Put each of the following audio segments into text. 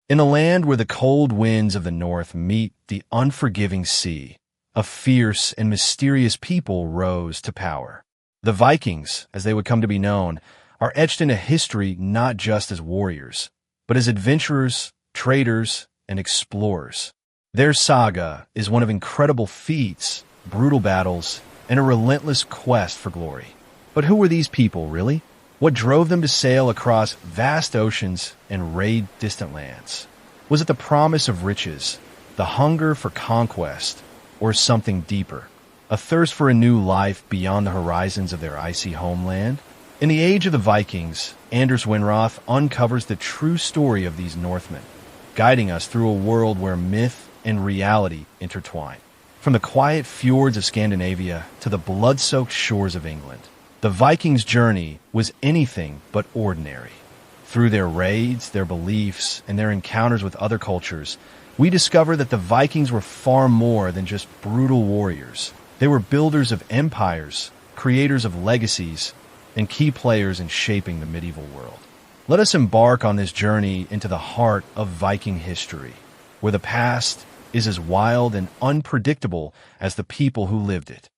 In a land where the cold winds of the north meet the unforgiving sea, a fierce and mysterious people rose to power. The Vikings, as they would come to be known, are etched into history not just as warriors, but as adventurers, traders, and explorers. Their saga is one of incredible feats, brutal battles, and a relentless quest for glory. But who were these people, really? What drove them to sail across vast oceans and raid distant lands? Was it the promise of riches, the hunger for conquest, or something deeper? A thirst for a new life beyond the horizons of their icy homeland? In the age of the Vikings, Anders Winroth uncovers the true story of these Northmen, guiding us through a world where myth and reality intertwine. From the quiet fjords of Scandinavia to the blood-soaked shores of England, the Vikings' journey was anything but ordinary. Through their raids, their beliefs, and their encounters with other cultures, we discover that the Vikings were far more than just brutal warriors. They were builders of empires, creators of legacies, and key players in shaping the medieval world. Let us embark on this journey into the heart of Viking history, where the past is as wild and unpredictable as the people who lived it.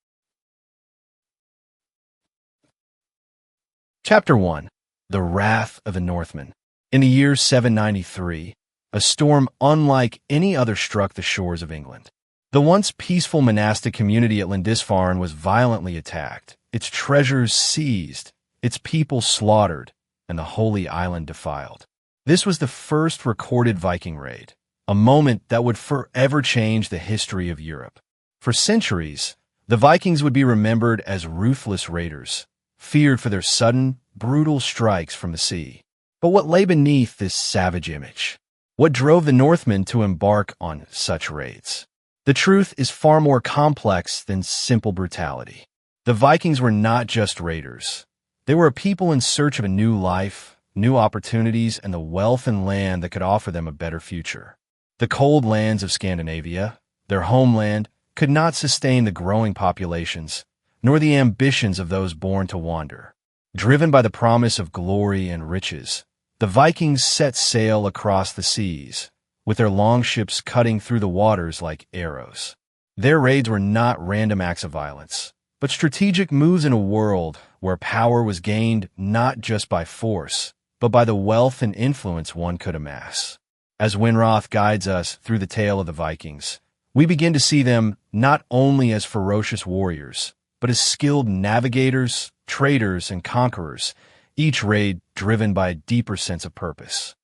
Chapter 1. The Wrath of the Northmen. In the year 793, a storm unlike any other struck the shores of England. The once peaceful monastic community at Lindisfarne was violently attacked, its treasures seized, its people slaughtered, and the holy island defiled. This was the first recorded Viking raid, a moment that would forever change the history of Europe. For centuries, the Vikings would be remembered as ruthless raiders, feared for their sudden, brutal strikes from the sea. But what lay beneath this savage image? What drove the Northmen to embark on such raids? The truth is far more complex than simple brutality. The Vikings were not just raiders. They were a people in search of a new life, new opportunities, and the wealth and land that could offer them a better future. The cold lands of Scandinavia, their homeland, could not sustain the growing populations, nor the ambitions of those born to wander. Driven by the promise of glory and riches, the Vikings set sail across the seas, with their longships cutting through the waters like arrows. Their raids were not random acts of violence, but strategic moves in a world where power was gained not just by force, but by the wealth and influence one could amass. As Winroth guides us through the tale of the Vikings, we begin to see them not only as ferocious warriors, but as skilled navigators, traders, and conquerors, each raid driven by a deeper sense of purpose.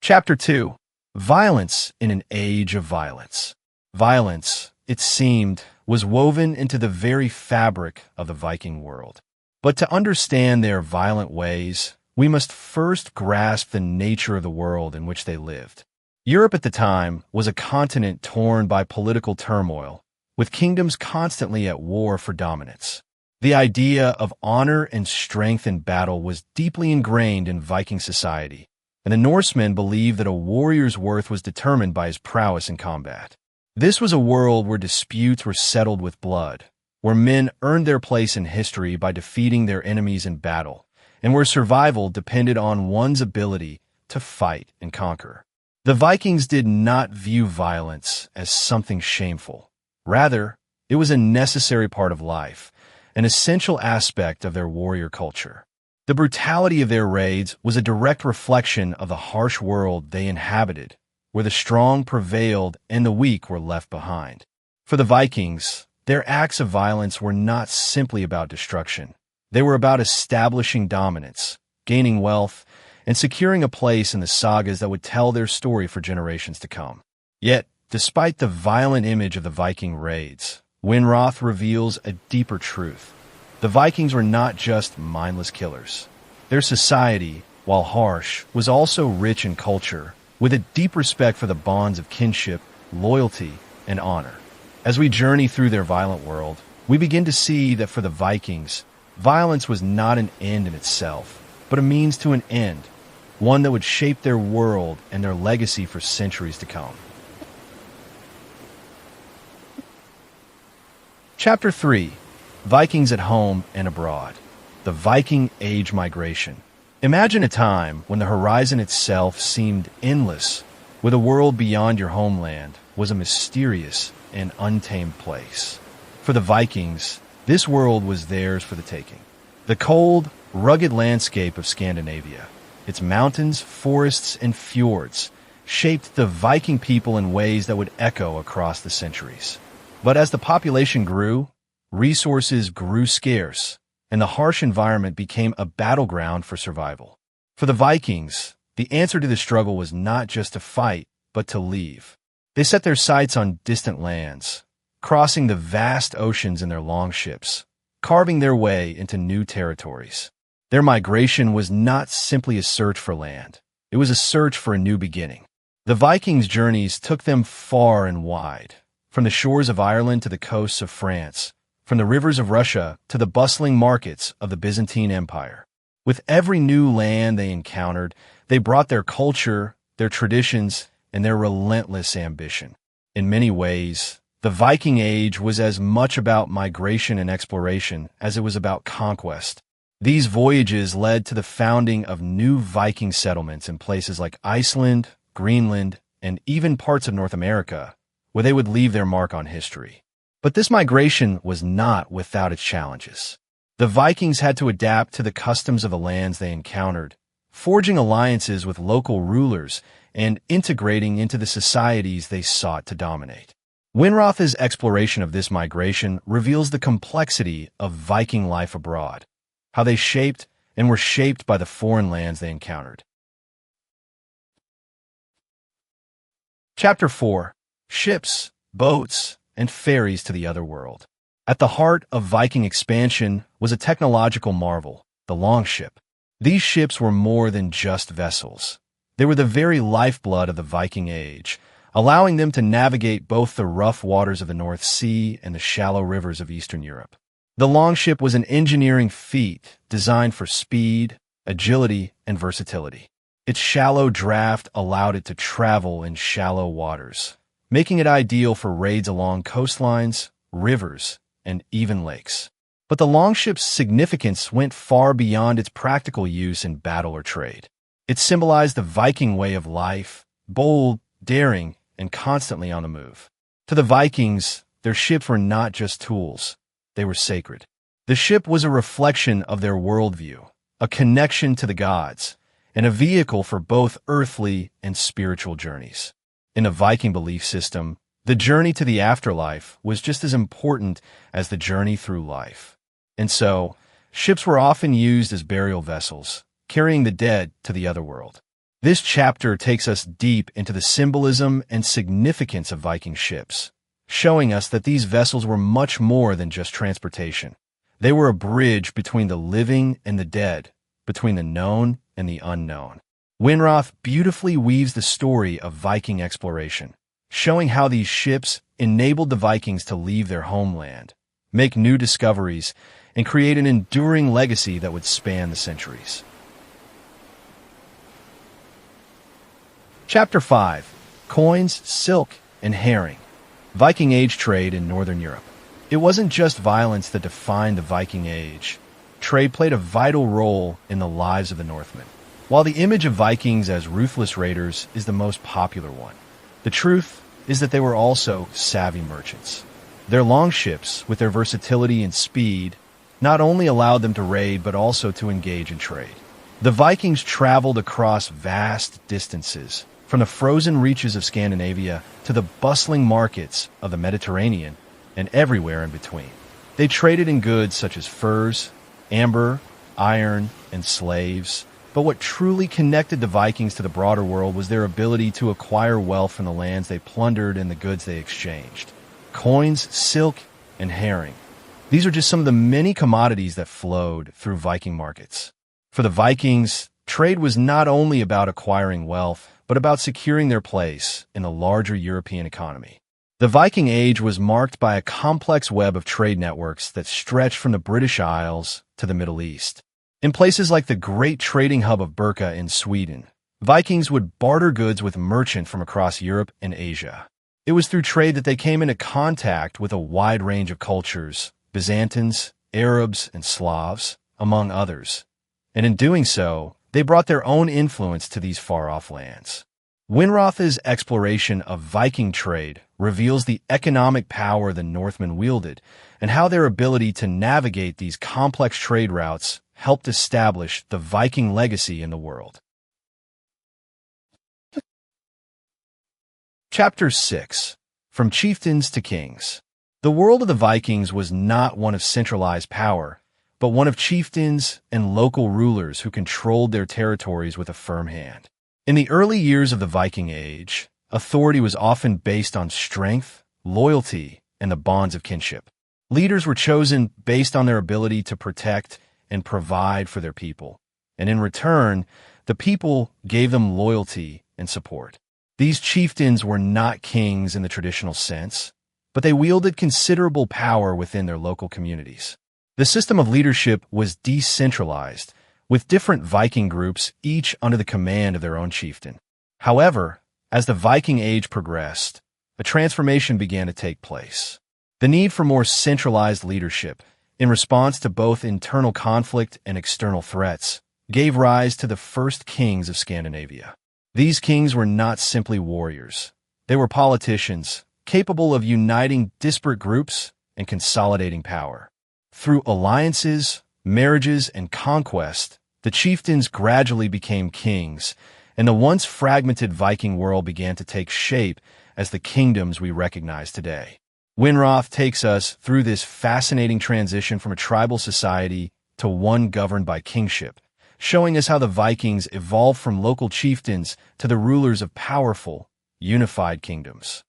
Chapter 2. Violence in an Age of Violence. Violence, it seemed, was woven into the very fabric of the Viking world. But to understand their violent ways, we must first grasp the nature of the world in which they lived. Europe at the time was a continent torn by political turmoil, with kingdoms constantly at war for dominance. The idea of honor and strength in battle was deeply ingrained in Viking society, and the Norsemen believed that a warrior's worth was determined by his prowess in combat. This was a world where disputes were settled with blood, where men earned their place in history by defeating their enemies in battle, and where survival depended on one's ability to fight and conquer. The Vikings did not view violence as something shameful. Rather, it was a necessary part of life, an essential aspect of their warrior culture. The brutality of their raids was a direct reflection of the harsh world they inhabited, where the strong prevailed and the weak were left behind. For the Vikings, their acts of violence were not simply about destruction. They were about establishing dominance, gaining wealth, and securing a place in the sagas that would tell their story for generations to come. Yet, despite the violent image of the Viking raids, Winroth reveals a deeper truth. The Vikings were not just mindless killers. Their society, while harsh, was also rich in culture, with a deep respect for the bonds of kinship, loyalty, and honor. As we journey through their violent world, we begin to see that for the Vikings, violence was not an end in itself, but a means to an end, one that would shape their world and their legacy for centuries to come. Chapter 3. Vikings at Home and Abroad. The Viking Age Migration. Imagine a time when the horizon itself seemed endless, where the world beyond your homeland was a mysterious and untamed place. For the Vikings, this world was theirs for the taking. The cold, rugged landscape of Scandinavia, its mountains, forests, and fjords, shaped the Viking people in ways that would echo across the centuries. But as the population grew, resources grew scarce, and the harsh environment became a battleground for survival. For the Vikings, the answer to the struggle was not just to fight, but to leave. They set their sights on distant lands, crossing the vast oceans in their longships, carving their way into new territories. Their migration was not simply a search for land. It was a search for a new beginning. The Vikings' journeys took them far and wide, from the shores of Ireland to the coasts of France, from the rivers of Russia to the bustling markets of the Byzantine Empire. With every new land they encountered, they brought their culture, their traditions, and their relentless ambition. In many ways, the Viking Age was as much about migration and exploration as it was about conquest. These voyages led to the founding of new Viking settlements in places like Iceland, Greenland, and even parts of North America, where they would leave their mark on history. But this migration was not without its challenges. The Vikings had to adapt to the customs of the lands they encountered, forging alliances with local rulers and integrating into the societies they sought to dominate. Winroth's exploration of this migration reveals the complexity of Viking life abroad, how they shaped and were shaped by the foreign lands they encountered. Chapter 4. Ships, Boats, and Ferries to the Other World. At the heart of Viking expansion was a technological marvel, the longship. These ships were more than just vessels. They were the very lifeblood of the Viking Age, allowing them to navigate both the rough waters of the North Sea and the shallow rivers of Eastern Europe. The longship was an engineering feat designed for speed, agility, and versatility. Its shallow draft allowed it to travel in shallow waters, making it ideal for raids along coastlines, rivers, and even lakes. But the longship's significance went far beyond its practical use in battle or trade. It symbolized the Viking way of life, bold, daring, and constantly on the move. To the Vikings, their ships were not just tools. They were sacred. The ship was a reflection of their worldview, a connection to the gods, and a vehicle for both earthly and spiritual journeys. In a Viking belief system, the journey to the afterlife was just as important as the journey through life. And so, ships were often used as burial vessels, carrying the dead to the other world. This chapter takes us deep into the symbolism and significance of Viking ships, showing us that these vessels were much more than just transportation. They were a bridge between the living and the dead, between the known and the unknown. Winroth beautifully weaves the story of Viking exploration, showing how these ships enabled the Vikings to leave their homeland, make new discoveries, and create an enduring legacy that would span the centuries. Chapter 5. Coins, Silk, and Herring. Viking Age trade in Northern Europe. It wasn't just violence that defined the Viking Age. Trade played a vital role in the lives of the Northmen. While the image of Vikings as ruthless raiders is the most popular one, the truth is that they were also savvy merchants. Their longships, with their versatility and speed, not only allowed them to raid but also to engage in trade. The Vikings traveled across vast distances, from the frozen reaches of Scandinavia to the bustling markets of the Mediterranean and everywhere in between. They traded in goods such as furs, amber, iron, and slaves. But what truly connected the Vikings to the broader world was their ability to acquire wealth from the lands they plundered and the goods they exchanged. Coins, silk, and herring. These are just some of the many commodities that flowed through Viking markets. For the Vikings, trade was not only about acquiring wealth, but about securing their place in the larger European economy. The Viking Age was marked by a complex web of trade networks that stretched from the British Isles to the Middle East. In places like the great trading hub of Birka in Sweden, Vikings would barter goods with merchants from across Europe and Asia. It was through trade that they came into contact with a wide range of cultures, Byzantines, Arabs, and Slavs, among others. And in doing so, They brought their own influence to these far-off lands. Winroth's exploration of Viking trade reveals the economic power the Northmen wielded and how their ability to navigate these complex trade routes helped establish the Viking legacy in the world. Chapter 6. From Chieftains to Kings. The world of the Vikings was not one of centralized power, but one of chieftains and local rulers who controlled their territories with a firm hand. In the early years of the Viking Age, authority was often based on strength, loyalty, and the bonds of kinship. Leaders were chosen based on their ability to protect and provide for their people, and in return, the people gave them loyalty and support. These chieftains were not kings in the traditional sense, but they wielded considerable power within their local communities. The system of leadership was decentralized, with different Viking groups each under the command of their own chieftain. However, as the Viking Age progressed, a transformation began to take place. The need for more centralized leadership, in response to both internal conflict and external threats, gave rise to the first kings of Scandinavia. These kings were not simply warriors. They were politicians, capable of uniting disparate groups and consolidating power. Through alliances, marriages, and conquest, the chieftains gradually became kings, and the once fragmented Viking world began to take shape as the kingdoms we recognize today. Winroth takes us through this fascinating transition from a tribal society to one governed by kingship, showing us how the Vikings evolved from local chieftains to the rulers of powerful, unified kingdoms.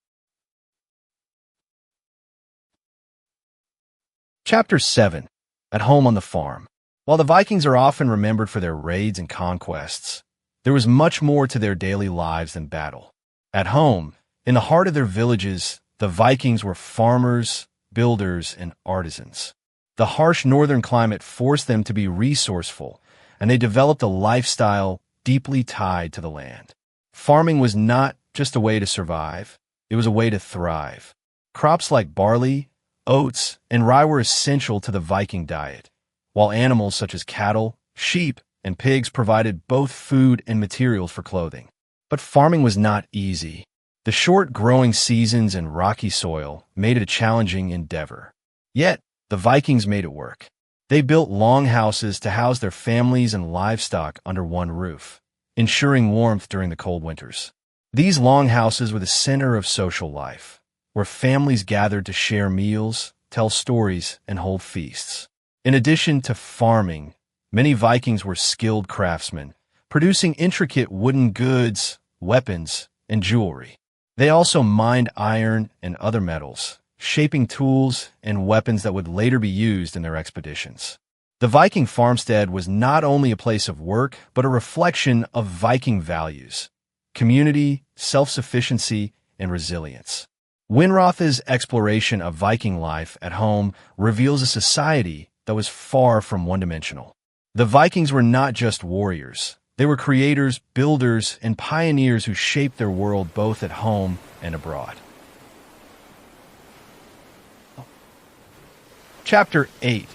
Chapter 7. At Home on the Farm. While the Vikings are often remembered for their raids and conquests, there was much more to their daily lives than battle. At home, in the heart of their villages, the Vikings were farmers, builders, and artisans. The harsh northern climate forced them to be resourceful, and they developed a lifestyle deeply tied to the land. Farming was not just a way to survive, it was a way to thrive. Crops like barley, oats, and rye were essential to the Viking diet, while animals such as cattle, sheep, and pigs provided both food and materials for clothing. But farming was not easy. The short growing seasons and rocky soil made it a challenging endeavor. Yet, the Vikings made it work. They built long houses to house their families and livestock under one roof, ensuring warmth during the cold winters. These long houses were the center of social life, where families gathered to share meals, tell stories, and hold feasts. In addition to farming, many Vikings were skilled craftsmen, producing intricate wooden goods, weapons, and jewelry. They also mined iron and other metals, shaping tools and weapons that would later be used in their expeditions. The Viking farmstead was not only a place of work, but a reflection of Viking values: community, self-sufficiency, and resilience. Winroth's exploration of Viking life at home reveals a society that was far from one-dimensional. The Vikings were not just warriors. They were creators, builders, and pioneers who shaped their world both at home and abroad. Chapter 8.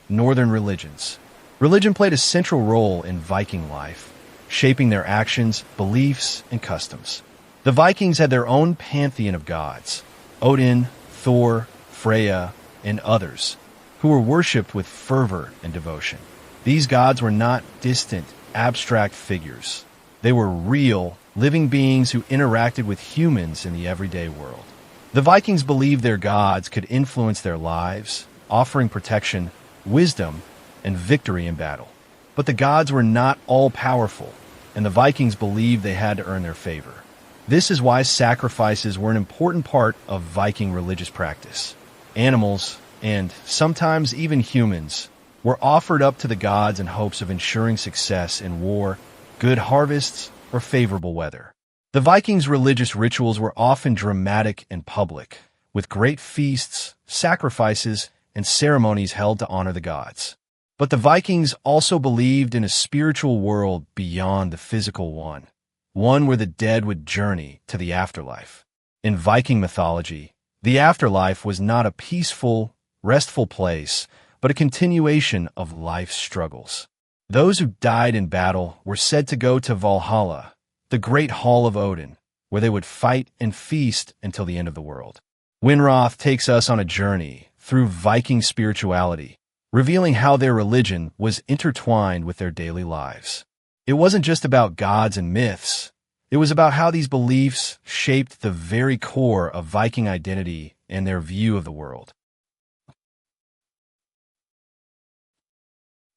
Northern Religions. Religion played a central role in Viking life, shaping their actions, beliefs, and customs. The Vikings had their own pantheon of gods: Odin, Thor, Freya, and others, who were worshipped with fervor and devotion. These gods were not distant, abstract figures. They were real, living beings who interacted with humans in the everyday world. The Vikings believed their gods could influence their lives, offering protection, wisdom, and victory in battle. But the gods were not all-powerful, and the Vikings believed they had to earn their favor. This is why sacrifices were an important part of Viking religious practice. Animals, and sometimes even humans, were offered up to the gods in hopes of ensuring success in war, good harvests, or favorable weather. The Vikings' religious rituals were often dramatic and public, with great feasts, sacrifices, and ceremonies held to honor the gods. But the Vikings also believed in a spiritual world beyond the physical one where the dead would journey to the afterlife. In Viking mythology, the afterlife was not a peaceful, restful place, but a continuation of life's struggles. Those who died in battle were said to go to Valhalla, the great hall of Odin, where they would fight and feast until the end of the world. Winroth takes us on a journey through Viking spirituality, revealing how their religion was intertwined with their daily lives. It wasn't just about gods and myths. It was about how these beliefs shaped the very core of Viking identity and their view of the world.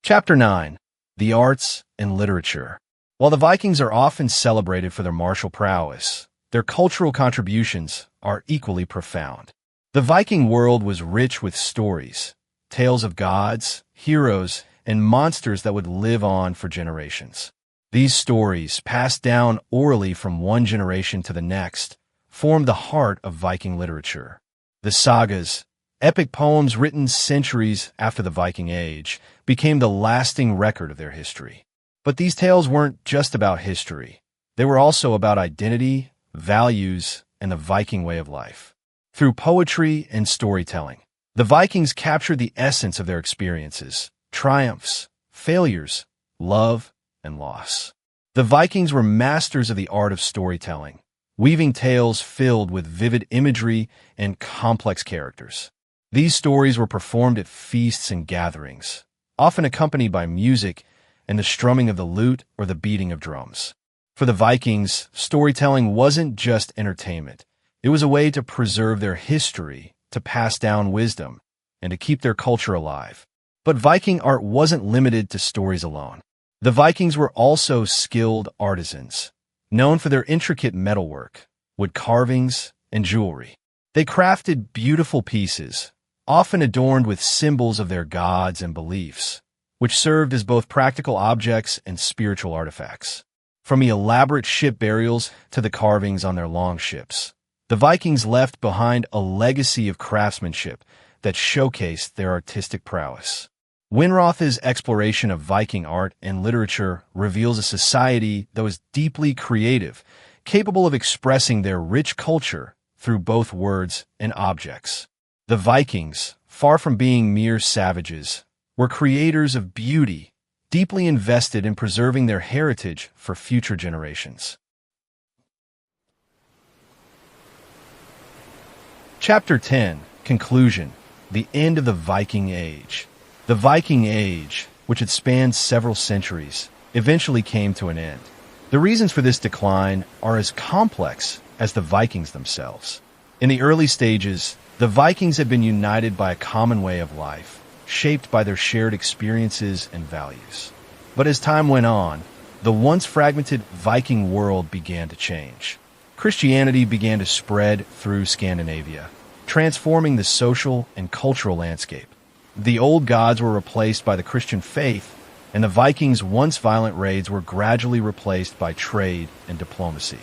Chapter 9. The Arts and Literature. While the Vikings are often celebrated for their martial prowess, their cultural contributions are equally profound. The Viking world was rich with stories, tales of gods, heroes, and monsters that would live on for generations. These stories, passed down orally from one generation to the next, formed the heart of Viking literature. The sagas, epic poems written centuries after the Viking Age, became the lasting record of their history. But these tales weren't just about history. They were also about identity, values, and the Viking way of life. Through poetry and storytelling, the Vikings captured the essence of their experiences, triumphs, failures, love, and loss. The Vikings were masters of the art of storytelling, weaving tales filled with vivid imagery and complex characters. These stories were performed at feasts and gatherings, often accompanied by music and the strumming of the lute or the beating of drums. For the Vikings, storytelling wasn't just entertainment. It was a way to preserve their history, to pass down wisdom, and to keep their culture alive. But Viking art wasn't limited to stories alone. The Vikings were also skilled artisans, known for their intricate metalwork, wood carvings, and jewelry. They crafted beautiful pieces, often adorned with symbols of their gods and beliefs, which served as both practical objects and spiritual artifacts. From the elaborate ship burials to the carvings on their longships, the Vikings left behind a legacy of craftsmanship that showcased their artistic prowess. Winroth's exploration of Viking art and literature reveals a society that was deeply creative, capable of expressing their rich culture through both words and objects. The Vikings, far from being mere savages, were creators of beauty, deeply invested in preserving their heritage for future generations. Chapter 10. Conclusion. The end of the Viking Age. The Viking Age, which had spanned several centuries, eventually came to an end. The reasons for this decline are as complex as the Vikings themselves. In the early stages, the Vikings had been united by a common way of life, shaped by their shared experiences and values. But as time went on, the once fragmented Viking world began to change. Christianity began to spread through Scandinavia, transforming the social and cultural landscape. The old gods were replaced by the Christian faith, and the Vikings' once violent raids were gradually replaced by trade and diplomacy.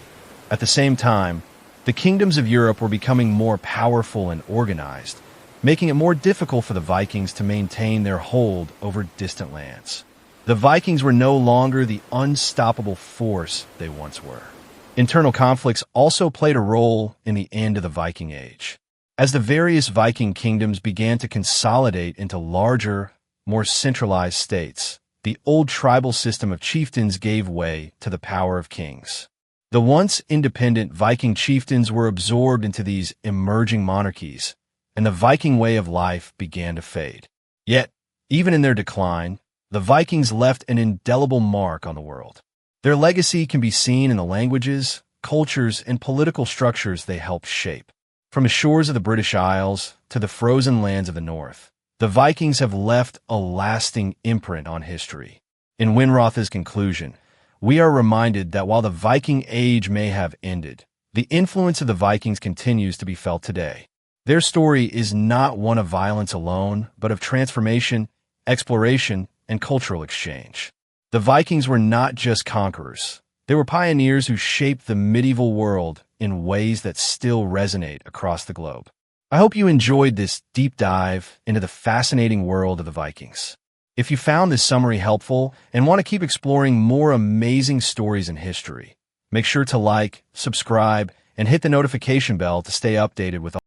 At the same time, the kingdoms of Europe were becoming more powerful and organized, making it more difficult for the Vikings to maintain their hold over distant lands. The Vikings were no longer the unstoppable force they once were. Internal conflicts also played a role in the end of the Viking Age. As the various Viking kingdoms began to consolidate into larger, more centralized states, the old tribal system of chieftains gave way to the power of kings. The once independent Viking chieftains were absorbed into these emerging monarchies, and the Viking way of life began to fade. Yet, even in their decline, the Vikings left an indelible mark on the world. Their legacy can be seen in the languages, cultures, and political structures they helped shape. From the shores of the British Isles to the frozen lands of the North, the Vikings have left a lasting imprint on history. In Winroth's conclusion, we are reminded that while the Viking Age may have ended, the influence of the Vikings continues to be felt today. Their story is not one of violence alone, but of transformation, exploration, and cultural exchange. The Vikings were not just conquerors. They were pioneers who shaped the medieval world in ways that still resonate across the globe. I hope you enjoyed this deep dive into the fascinating world of the Vikings. If you found this summary helpful and want to keep exploring more amazing stories in history, make sure to like, subscribe, and hit the notification bell to stay updated with